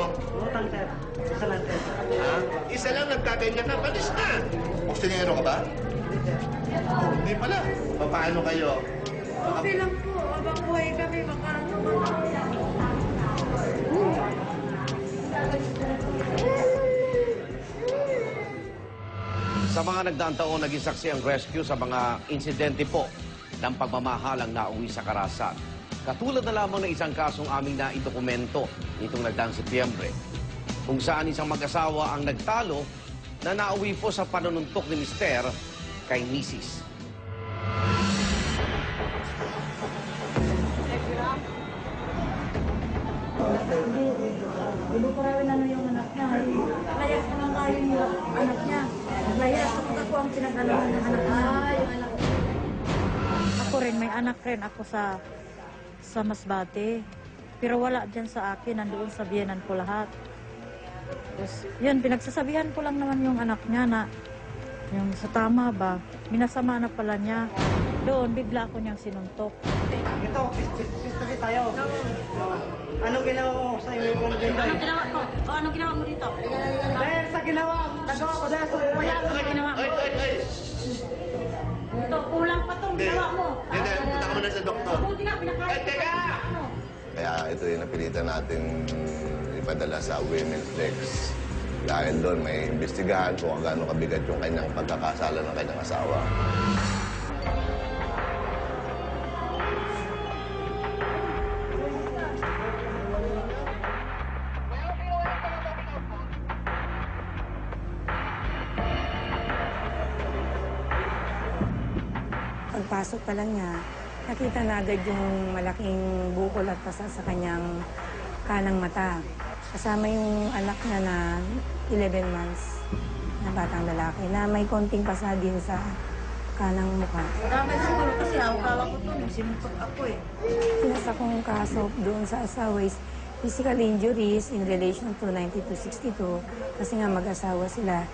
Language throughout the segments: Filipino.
mo? Utang, sir. Isa lang, sir. Ha? Isa lang, nagkaganyan ka, balis na. Kusinero ka ba? Oh, hindi pala. Paano kayo? Okay lang po. Habang buhay kami, makaano man. Sa mga nagdaang taon, naging saksi ang rescue sa mga insidente po ng pagmamahalang nauwi sa Karasan. Katulad na lamang ng isang kasong aming naidokumento nitong nagdaang Setyembre, kung saan isang mag-asawa ang nagtalo na nauwi po sa panununtok ni Mister kay Mrs. Hindi ko rin ano yung anak niya. Kaya ko nang kayo yung anak niya. Kaya ako ang pinag-alaman ng anak niya. Ako rin, may anak rin ako sa Masbate. Pero wala dyan sa akin, nandoon sa biyenan ko lahat. Tapos, yun, pinagsasabihan ko lang naman yung anak niya na yung sa tama ba, minasama na pala niya. Doon, bigla ko niyang sinuntok. Ito, history tayo. Anong ginawa mo sa iyo kung ganda? Anong ginawa ko? O, anong ginawa mo dito? Dahil sa ginawa ko dahil sa umayan. Anong ginawa mo? Ay! Ito, kulang pa itong ginawa mo. Hindi, punta ka muna sa doktor. Buti nga, pinakain. Teka! Kaya ito yung napilitan natin ipadala sa Women's Desk. Dahil doon may imbestigahan kung gaano kabigat yung kanyang pagkakasala ng kanyang asawa. Pagpasok pa lang niya, nakita na agad yung malaking bukol at pasa sa kanyang kanang mata. Kasama yung anak niya na 11 months na batang lalaki na may konting pasa din sa kanang mukha. Dami siguro kasi hawak ko to. Sinuntok ako eh. Pinasa kong kaso doon sa asawa is physical injuries in relation to 9262 kasi nga mag-asawa sila.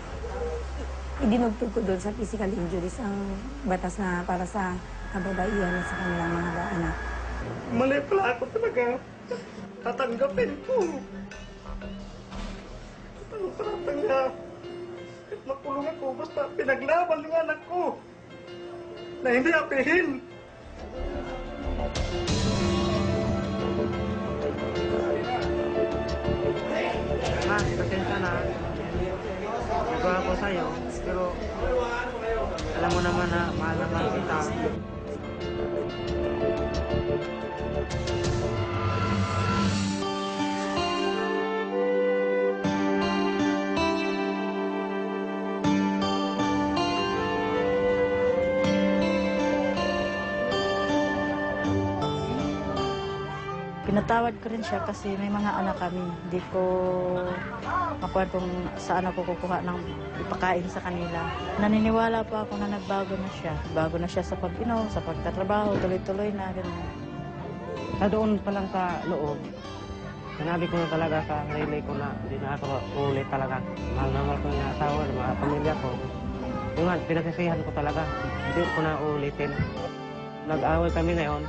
Idinugtog ko doon sa physical injuries ang batas na para sa kababaihan at sa kanilang mga anak. Mali pala ako talaga. Tatanggapin ko. Ano parang niya? Kahit makulong ako, basta pinaglaban ng anak ko. Na hindi apihin. Ma, pasensya na. Nagawa ko sa'yo, pero alam mo naman na mahal na mahal kita. Pinatawad ko rin siya kasi may mga anak kami. Hindi ko makuha kung saan ako kukuha ng ipakain sa kanila. Naniniwala pa ako na nagbago na siya. Bago na siya sa pag-inom, sa pagtatrabaho, tuloy-tuloy na. Ganun. Sa doon pa lang sa loob, sinabi ko na talaga sa sarili ko na hindi na ako ulit talaga. Mahal na mahal ko yung asawa, mga pamilya ko. Yung nga, pinagsisihan ko talaga. Hindi ko na ulitin. Nag-away kami ngayon,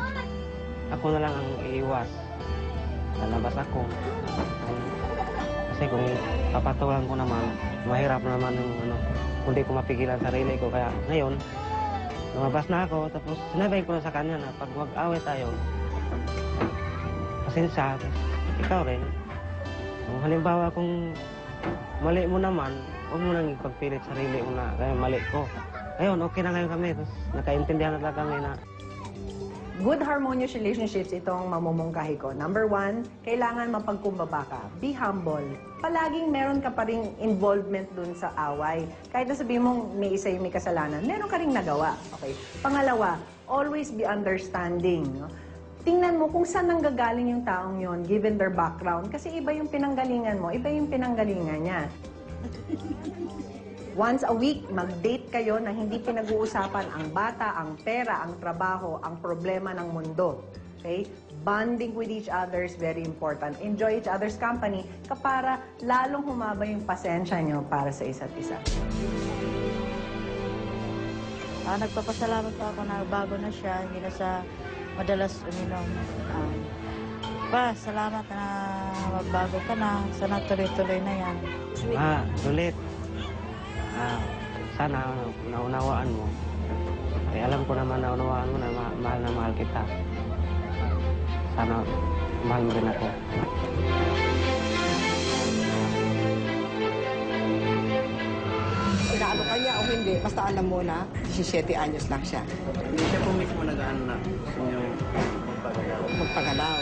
ako na lang ang iiwas. Lalabas ako. Kasi kung papatulan ko naman, mahirap naman yung kung di ko mapigilan sarili ko. Kaya ngayon, lumabas na ako, tapos sinabi ko na sa kanya na pag mag-away tayo, pasensya, ikaw rin. Kung halimbawa kung mali mo naman, huwag mo nang ipagpilit sarili mo na kaya mali ko. Ngayon, okay na ngayon kami, tapos nakaintindihan na lang kami na Good harmonious relationships itong mamumungkahi ko. Number 1, kailangan mapagkumbaba ka. Be humble. Palaging meron ka pa ring involvement dun sa away. Kahit na sabihin mong may isa yung may kasalanan, meron ka ring nagawa. Okay? Pangalawa, always be understanding. No? Tingnan mo kung saan nanggagaling yung taong yon given their background. Kasi iba yung pinanggalingan mo, iba yung pinanggalingan niya. Once a week, mag-date kayo na hindi pinag-uusapan ang bata, ang pera, ang trabaho, ang problema ng mundo. Okay? Bonding with each other is very important. Enjoy each other's company para lalong humaba yung pasensya nyo para sa isa't isa. Nagpapasalamat pa ako na bago na siya, hindi na siya madalas uminom. Pa, salamat na magbago ka na. Sana tuloy-tuloy na yan. Ulit. Sana naunawaan mo. Eh, alam ko naman naunawaan mo na mahal na mahal kita. Sana mahal mo rin ako. Inaano ka niya o hindi, basta alam mo na 17 anyos lang siya. Hindi siya po mismo nag-ano na gusto niyo magpagalaw. Magpagalaw.